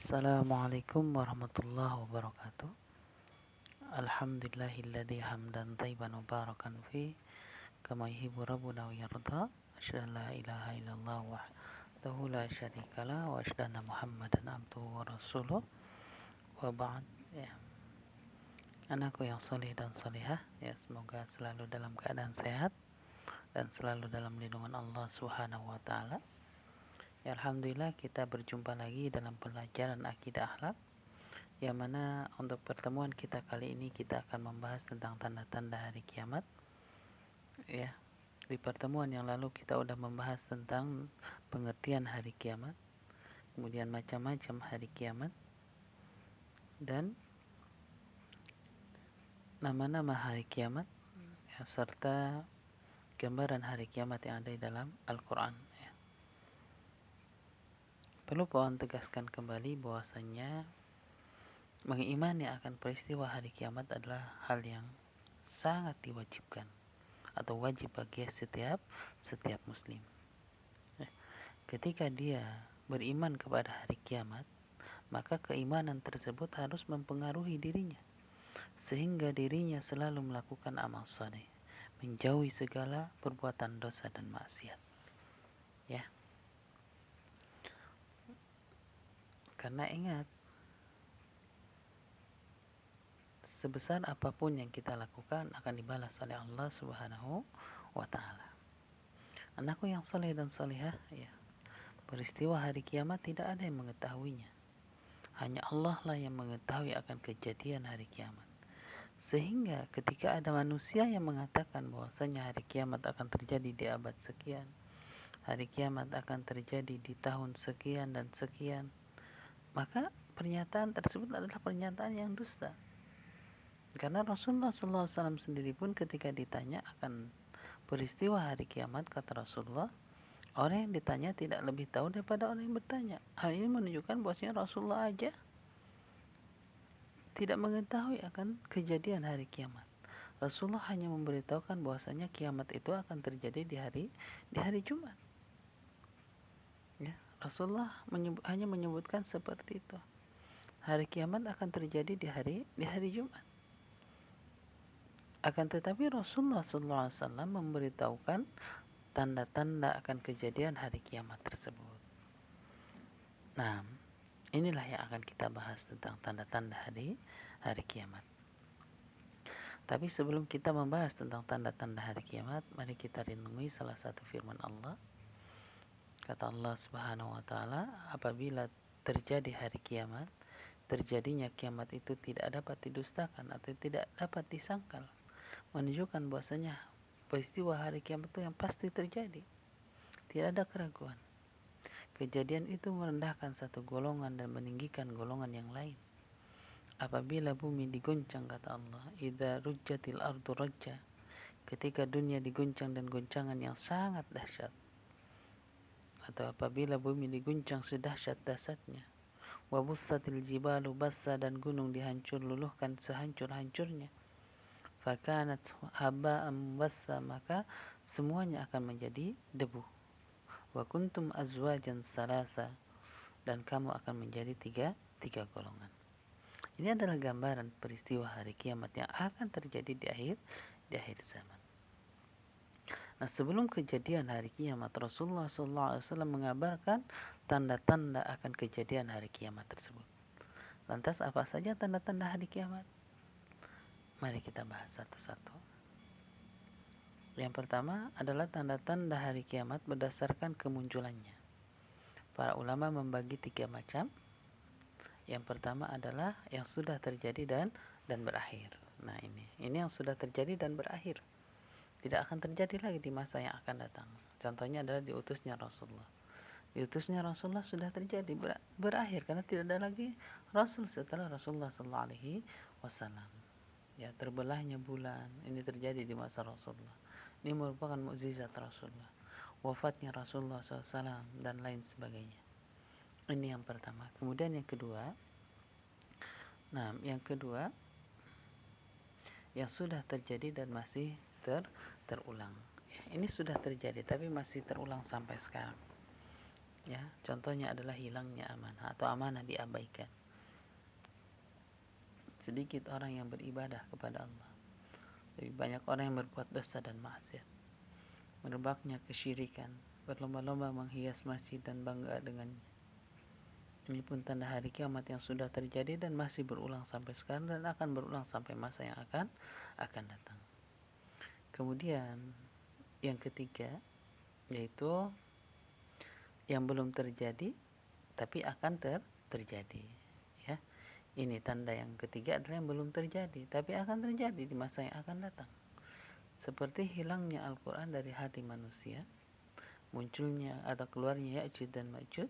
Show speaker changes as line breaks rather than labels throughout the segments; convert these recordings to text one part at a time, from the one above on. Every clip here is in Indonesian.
Assalamualaikum warahmatullahi wabarakatuh. Alhamdulillahilladzi hamdan thayyiban mubarakan fi kama yuhibbu rabbuna wa yarda. Asyhadu an la ilaha illallah wahdahu la syarikalah wa asyhadu anna Muhammadan abduhu wa rasuluh. Wa ba'd. Ya. Anakku yang soleh dan solehah, ya semoga selalu dalam keadaan sehat dan selalu dalam lindungan Allah Subhanahu wa taala. Ya, alhamdulillah kita berjumpa lagi dalam pelajaran akidah akhlak, yang mana untuk pertemuan kita kali ini kita akan membahas tentang tanda-tanda hari kiamat. Ya, di pertemuan yang lalu kita sudah membahas tentang pengertian hari kiamat, kemudian macam-macam hari kiamat, dan nama-nama hari kiamat, ya, serta gambaran hari kiamat yang ada di dalam Al-Quran. Ya. Perlu Puan tegaskan kembali bahwasanya mengimani akan peristiwa hari kiamat adalah hal yang sangat diwajibkan atau wajib bagi setiap muslim. Ketika dia beriman kepada hari kiamat, maka keimanan tersebut harus mempengaruhi dirinya sehingga dirinya selalu melakukan amal saleh, menjauhi segala perbuatan dosa dan maksiat. Ya. Karena ingat, sebesar apapun yang kita lakukan akan dibalas oleh Allah Subhanahu wa taala. Anakku yang saleh dan salehah, ya. Peristiwa hari kiamat tidak ada yang mengetahuinya. Hanya Allah lah yang mengetahui akan kejadian hari kiamat. Sehingga ketika ada manusia yang mengatakan bahwasanya hari kiamat akan terjadi di abad sekian, hari kiamat akan terjadi di tahun sekian dan sekian, maka pernyataan tersebut adalah pernyataan yang dusta. Karena Rasulullah SAW sendiri pun ketika ditanya akan peristiwa hari kiamat, kata Rasulullah, orang yang ditanya tidak lebih tahu daripada orang yang bertanya. Hal ini menunjukkan bahwasanya Rasulullah aja tidak mengetahui akan kejadian hari kiamat. Rasulullah hanya memberitahukan bahwasanya kiamat itu akan terjadi di hari Jumat. Ya, Rasulullah hanya menyebutkan seperti itu. Hari kiamat akan terjadi di hari Jumat. Akan tetapi Rasulullah SAW memberitahukan tanda-tanda akan kejadian hari kiamat tersebut. Nah, inilah yang akan kita bahas tentang tanda-tanda hari kiamat. Tapi sebelum kita membahas tentang tanda-tanda hari kiamat, mari kita renungi salah satu firman Allah. Kata Allah Subhanahu wa taala, apabila terjadi hari kiamat, terjadinya kiamat itu tidak dapat didustakan atau tidak dapat disangkal. Menunjukkan bahwasanya peristiwa hari kiamat itu yang pasti terjadi. Tidak ada keraguan. Kejadian itu merendahkan satu golongan dan meninggikan golongan yang lain. Apabila bumi diguncang, kata Allah, idza rujjatil ardu rajja, ketika dunia diguncang dan goncangan yang sangat dahsyat. Atau apabila bumi diguncang sedahsyat-dahsyatnya. Wa bussatil jibalu bassa, dan gunung dihancur luluhkan sehancur-hancurnya. Fakanat haba'an bassa, maka semuanya akan menjadi debu. Wa kuntum azwajan salasa, dan kamu akan menjadi tiga golongan. Ini adalah gambaran peristiwa hari kiamat yang akan terjadi di akhir zaman. Nah, sebelum kejadian hari kiamat, Rasulullah SAW mengabarkan tanda-tanda akan kejadian hari kiamat tersebut. Lantas apa saja tanda-tanda hari kiamat? Mari kita bahas satu-satu. Yang pertama adalah tanda-tanda hari kiamat berdasarkan kemunculannya. Para ulama membagi 3 macam. Yang pertama adalah yang sudah terjadi dan berakhir. Nah, ini yang sudah terjadi dan berakhir. Tidak akan terjadi lagi di masa yang akan datang. Contohnya adalah diutusnya Rasulullah. Diutusnya Rasulullah sudah terjadi, berakhir, karena tidak ada lagi Rasul setelah Rasulullah SAW. Ya, terbelahnya bulan, ini terjadi di masa Rasulullah. Ini merupakan mukjizat Rasulullah. Wafatnya Rasulullah SAW dan lain sebagainya. Ini yang pertama. Kemudian yang kedua, yang sudah terjadi dan masih terulang. Ini sudah terjadi tapi masih terulang sampai sekarang. Ya, contohnya adalah hilangnya amanah atau amanah diabaikan. Sedikit orang yang beribadah kepada Allah, lebih banyak orang yang berbuat dosa dan maksiat, merebaknya kesyirikan, berlomba-lomba menghias masjid dan bangga dengannya. Ini pun tanda hari kiamat yang sudah terjadi dan masih berulang sampai sekarang dan akan berulang sampai masa yang akan datang. Kemudian yang ketiga yaitu yang belum terjadi tapi akan terjadi. Ya, ini tanda yang ketiga adalah yang belum terjadi tapi akan terjadi di masa yang akan datang. Seperti hilangnya Al-Quran dari hati manusia, munculnya atau keluarnya Ya'juj dan Ma'juj,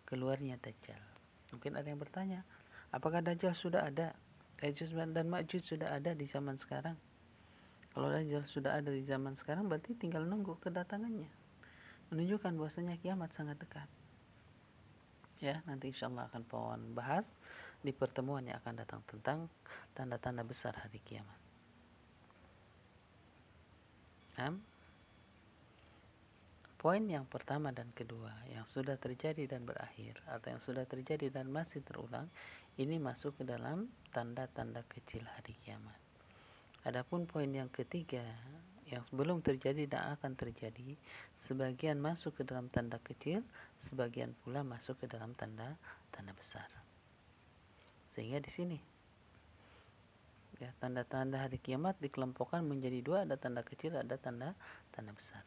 keluarnya Dajjal. Mungkin ada yang bertanya, apakah Dajjal sudah ada? Ya'juj dan Ma'juj sudah ada di zaman sekarang? Kalau Dajjal sudah ada di zaman sekarang, berarti tinggal nunggu kedatangannya. Menunjukkan bahwasanya kiamat sangat dekat. Ya, nanti insyaallah akan Pawan bahas di pertemuan yang akan datang tentang tanda-tanda besar hari kiamat. Poin yang pertama dan kedua yang sudah terjadi dan berakhir atau yang sudah terjadi dan masih terulang, ini masuk ke dalam tanda-tanda kecil hari kiamat. Adapun poin yang ketiga yang belum terjadi dan akan terjadi, sebagian masuk ke dalam tanda kecil, sebagian pula masuk ke dalam tanda besar. Sehingga di sini ya, tanda-tanda hari kiamat dikelompokkan menjadi dua, ada tanda kecil, ada tanda besar.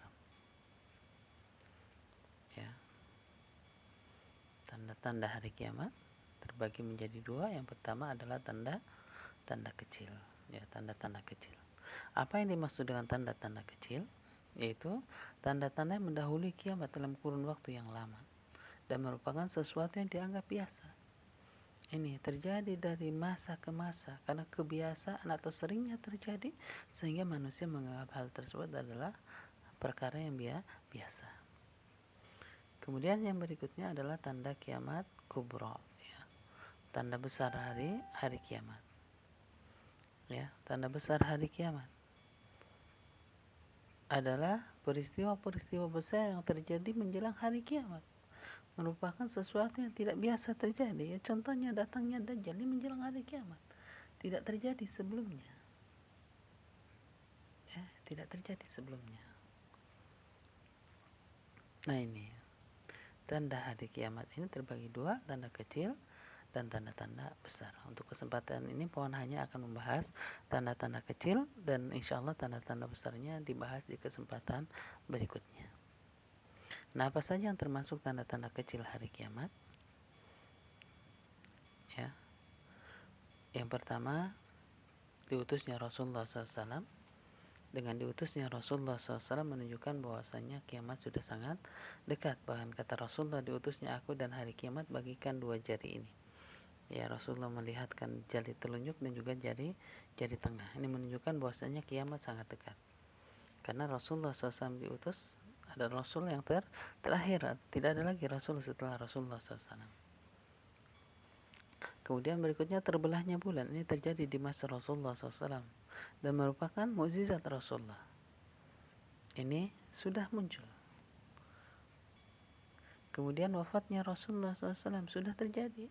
Ya. Tanda-tanda hari kiamat terbagi menjadi dua. Yang pertama adalah tanda kecil, ya, tanda-tanda kecil. Apa yang dimaksud dengan tanda-tanda kecil? Yaitu tanda-tanda yang mendahului kiamat dalam kurun waktu yang lama dan merupakan sesuatu yang dianggap biasa. Ini terjadi dari masa ke masa karena kebiasaan atau seringnya terjadi sehingga manusia menganggap hal tersebut adalah perkara yang biasa. Kemudian yang berikutnya adalah tanda kiamat kubra, ya. Tanda besar hari kiamat. Ya, tanda besar hari kiamat adalah peristiwa-peristiwa besar yang terjadi menjelang hari kiamat. Merupakan sesuatu yang tidak biasa terjadi. Ya, contohnya datangnya Dajjal ini menjelang hari kiamat. Tidak terjadi sebelumnya. Ya, tidak terjadi sebelumnya. Nah, ini tanda hari kiamat ini terbagi dua, tanda kecil dan tanda-tanda besar. Untuk kesempatan ini Pohon hanya akan membahas tanda-tanda kecil dan insya Allah tanda-tanda besarnya dibahas di kesempatan berikutnya. Nah, apa saja yang termasuk tanda-tanda kecil hari kiamat? Ya, yang pertama diutusnya Rasulullah SAW. Dengan diutusnya Rasulullah SAW menunjukkan bahwasanya kiamat sudah sangat dekat. Bahkan kata Rasulullah, diutusnya aku dan hari kiamat bagikan dua jari ini. Ya, Rasulullah melihatkan jari telunjuk dan juga jari tengah. Ini menunjukkan bahwasanya kiamat sangat dekat. Karena Rasulullah SAW diutus, ada Rasul yang terakhir. Tidak ada lagi Rasul setelah Rasulullah SAW. Kemudian berikutnya terbelahnya bulan. Ini terjadi di masa Rasulullah SAW dan merupakan mukjizat Rasulullah. Ini sudah muncul. Kemudian wafatnya Rasulullah SAW sudah terjadi.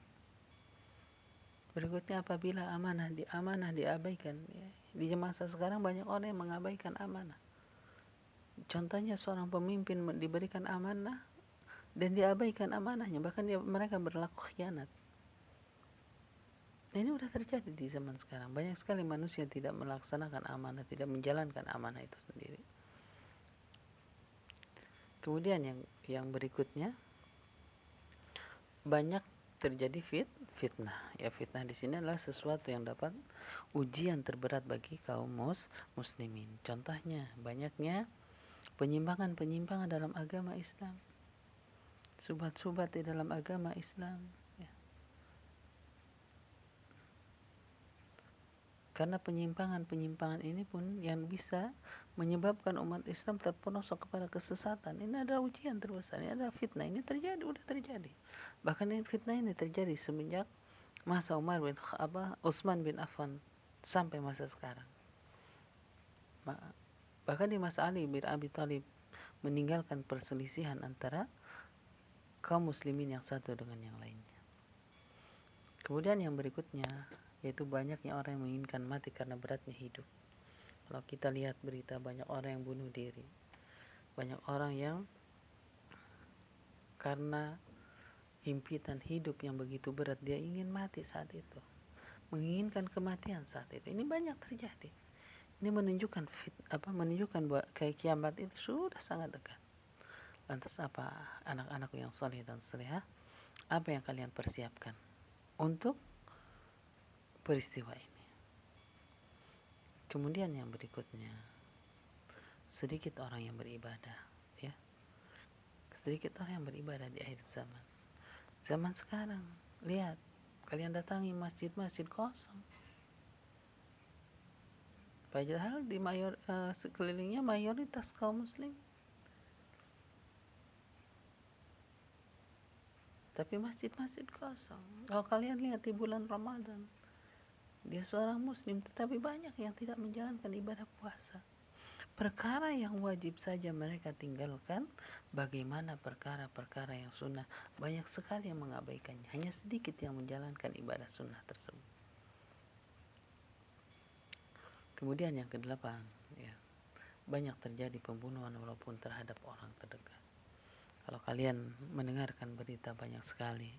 Berikutnya apabila amanah diabaikan, ya, di masa sekarang banyak orang yang mengabaikan amanah. Contohnya seorang pemimpin diberikan amanah dan diabaikan amanahnya, bahkan mereka berlaku khianat. Ini sudah terjadi di zaman sekarang. Banyak sekali manusia tidak melaksanakan amanah, tidak menjalankan amanah itu sendiri. Kemudian yang berikutnya, banyak terjadi fitnah. Ya, fitnah di sini adalah sesuatu yang dapat ujian terberat bagi kaum muslimin. Contohnya, banyaknya penyimpangan-penyimpangan dalam agama Islam. Subhat-subhat di dalam agama Islam. Ya. Karena penyimpangan-penyimpangan ini pun yang bisa menyebabkan umat Islam terperosok kepada kesesatan. Ini adalah ujian terbesar. Ini adalah fitnah. Ini terjadi, udah terjadi. Bahkan fitnah ini terjadi semenjak masa Utsman bin Affan sampai masa sekarang. Bahkan di masa Ali bin Abi Thalib meninggalkan perselisihan antara kaum muslimin yang satu dengan yang lainnya. Kemudian yang berikutnya, yaitu banyaknya orang yang menginginkan mati karena beratnya hidup. Kalau kita lihat berita, banyak orang yang bunuh diri, banyak orang yang karena himpitan hidup yang begitu berat, dia ingin mati saat itu, menginginkan kematian saat itu. Ini banyak terjadi. Ini menunjukkan bahwa kiamat itu sudah sangat dekat. Lantas apa anak-anakku yang saleh dan salehah, apa yang kalian persiapkan untuk peristiwa ini? Kemudian yang berikutnya, sedikit orang yang beribadah, ya. Sedikit orang yang beribadah di akhir zaman. Zaman sekarang, lihat, kalian datangi masjid-masjid kosong. Padahal di sekelilingnya mayoritas kaum muslim. Tapi masjid-masjid kosong. Kalau kalian lihat di bulan Ramadan, dia seorang muslim tetapi banyak yang tidak menjalankan ibadah puasa. Perkara yang wajib saja mereka tinggalkan, bagaimana perkara-perkara yang sunnah, banyak sekali yang mengabaikannya. Hanya sedikit yang menjalankan ibadah sunnah tersebut. Kemudian yang kedelapan, ya, banyak terjadi pembunuhan walaupun terhadap orang terdekat. Kalau kalian mendengarkan berita banyak sekali,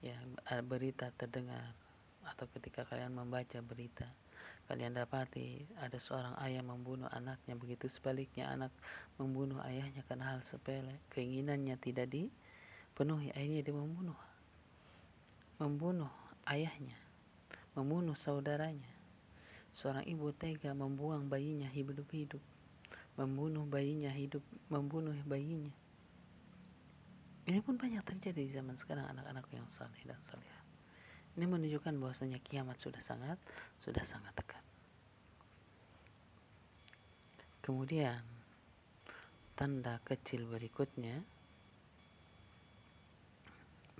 ya, berita terdengar, atau ketika kalian membaca berita, kalian dapati ada seorang ayah membunuh anaknya, begitu sebaliknya anak membunuh ayahnya karena hal sepele, keinginannya tidak dipenuhi, akhirnya dia membunuh ayahnya, membunuh saudaranya. Seorang ibu tega membuang bayinya hidup-hidup, membunuh bayinya. Ini pun banyak terjadi di zaman sekarang, anak-anak yang saleh dan salehah. Ini menunjukkan bahwasanya kiamat sudah sangat dekat. Kemudian tanda kecil berikutnya,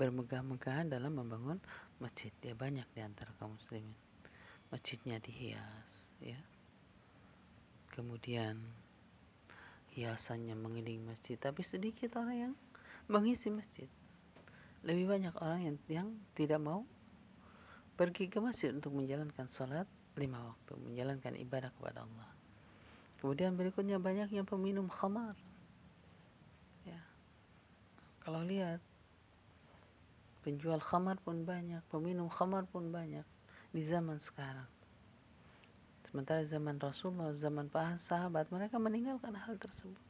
bermegah-megahan dalam membangun masjid. Ya, banyak di antara kaum muslimin masjidnya dihias, ya. Kemudian hiasannya mengelilingi masjid, tapi sedikit orang yang mengisi masjid. Lebih banyak orang yang tidak mau pergi ke masjid untuk menjalankan salat 5 waktu, menjalankan ibadah kepada Allah. Kemudian berikutnya banyaknya peminum khamar. Ya. Kalau lihat, penjual khamar pun banyak, peminum khamar pun banyak di zaman sekarang. Sementara zaman Rasulullah, zaman para sahabat, mereka meninggalkan hal tersebut.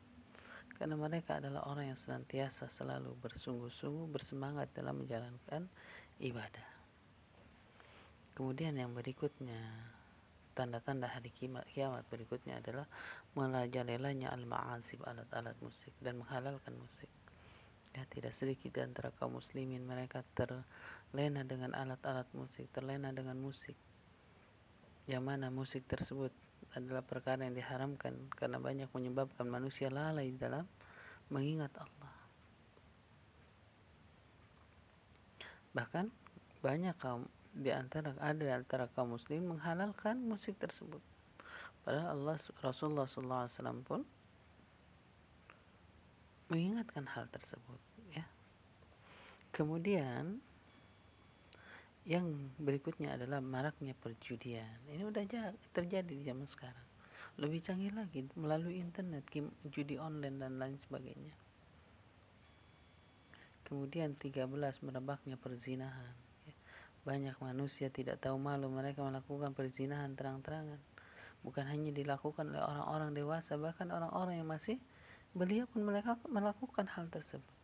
Karena mereka adalah orang yang senantiasa selalu bersungguh-sungguh, bersemangat dalam menjalankan ibadah. Kemudian yang berikutnya, tanda-tanda hari kiamat berikutnya adalah merajalelanya al-ma'azib, alat-alat musik, dan menghalalkan musik. Ya, tidak sedikit di antara kaum muslimin mereka terlena dengan alat-alat musik, terlena dengan musik. Yang mana musik tersebut adalah perkara yang diharamkan karena banyak menyebabkan manusia lalai dalam mengingat Allah. Bahkan banyak di antara kaum muslim menghalalkan musik tersebut. Padahal Rasulullah SAW pun mengingatkan hal tersebut, ya. Kemudian yang berikutnya adalah maraknya perjudian. Ini udah terjadi di zaman sekarang. Lebih canggih lagi melalui internet, judi online dan lain sebagainya. Kemudian 13, merebaknya perzinahan. Banyak manusia tidak tahu malu, mereka melakukan perzinahan terang-terangan. Bukan hanya dilakukan oleh orang-orang dewasa, bahkan orang-orang yang masih belia pun mereka melakukan hal tersebut.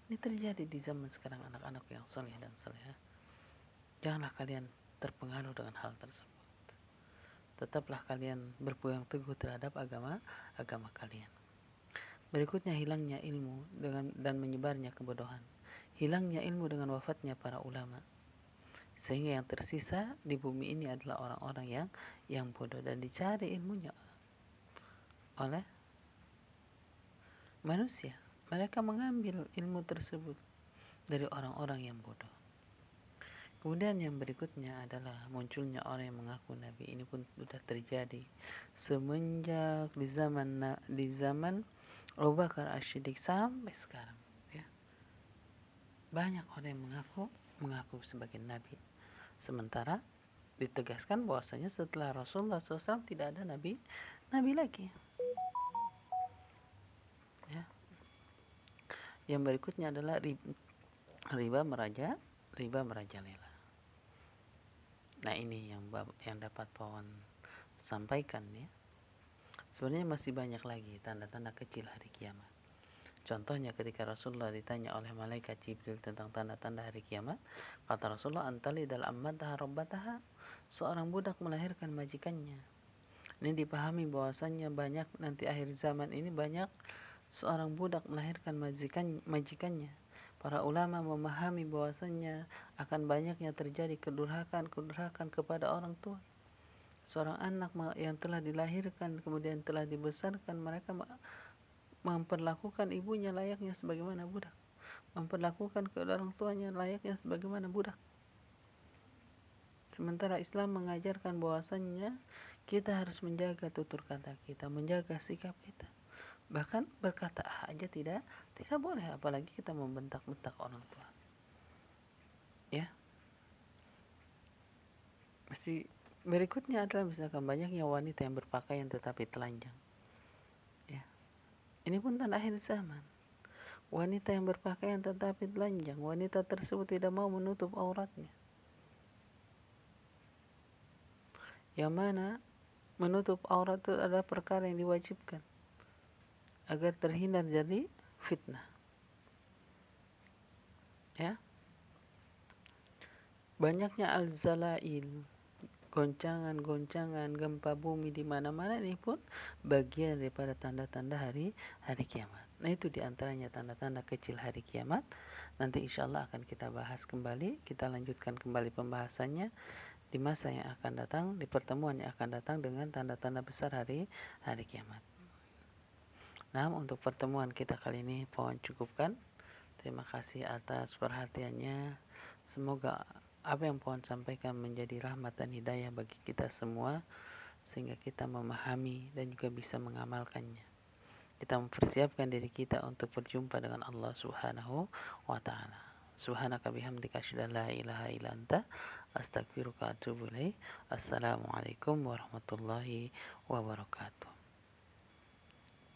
Ini terjadi di zaman sekarang, anak-anak yang saleh dan salehah. Janganlah kalian terpengaruh dengan hal tersebut. Tetaplah kalian berpegang teguh terhadap agama kalian. Berikutnya hilangnya ilmu dan menyebarnya kebodohan. Hilangnya ilmu dengan wafatnya para ulama. Sehingga yang tersisa di bumi ini adalah orang-orang yang bodoh, dan dicari ilmunya oleh manusia. Mereka mengambil ilmu tersebut dari orang-orang yang bodoh. Kemudian yang berikutnya adalah munculnya orang yang mengaku nabi. Ini pun sudah terjadi semenjak di zaman Abu Bakar As-Siddiq sampai sekarang, ya. banyak orang yang mengaku sebagai nabi, sementara ditegaskan bahwasanya setelah Rasulullah SAW tidak ada nabi lagi. Ya. Yang berikutnya adalah riba merajalela. Nah, ini yang dapat Pawan sampaikan ya. Sebenarnya masih banyak lagi tanda-tanda kecil hari kiamat. Contohnya ketika Rasulullah ditanya oleh malaikat Jibril tentang tanda-tanda hari kiamat, kata Rasulullah, antalidal ammataha rabbataha, seorang budak melahirkan majikannya. Ini dipahami bahwasannya banyak nanti akhir zaman ini banyak seorang budak melahirkan majikannya. Para ulama memahami bahwasannya akan banyaknya terjadi kedurhakaan kepada orang tua. Seorang anak yang telah dilahirkan kemudian telah dibesarkan, mereka memperlakukan ibunya layaknya sebagaimana budak, memperlakukan kedua orang tuanya layaknya sebagaimana budak. Sementara Islam mengajarkan bahwasannya kita harus menjaga tutur kata kita, menjaga sikap kita. Bahkan berkata aja tidak boleh, apalagi kita membentak-bentak orang tua. Ya. Masih berikutnya adalah misalkan banyaknya wanita yang berpakaian tetapi telanjang. Ya. Ini pun tanda akhir zaman. Wanita yang berpakaian tetapi telanjang, wanita tersebut tidak mau menutup auratnya. Yang mana menutup aurat itu adalah perkara yang diwajibkan agar terhindar dari fitnah. Ya. Banyaknya al-zalail, goncangan-goncangan, gempa bumi di mana-mana, ini pun bagian daripada tanda-tanda hari kiamat. Nah, itu diantaranya tanda-tanda kecil hari kiamat. Nanti insya Allah akan kita bahas kembali, kita lanjutkan kembali pembahasannya di masa yang akan datang, di pertemuan yang akan datang dengan tanda-tanda besar hari kiamat. Nah, untuk pertemuan kita kali ini Pohon cukupkan. Terima kasih atas perhatiannya. Semoga apa yang Pohon sampaikan menjadi rahmat dan hidayah bagi kita semua, sehingga kita memahami dan juga bisa mengamalkannya. Kita mempersiapkan diri kita untuk berjumpa dengan Allah Subhanahu wa taala. Subhanaka bihamdika asyhadu an la ilaha illa anta astaghfiruka wa atubu ilaik. Assalamualaikum warahmatullahi wabarakatuh.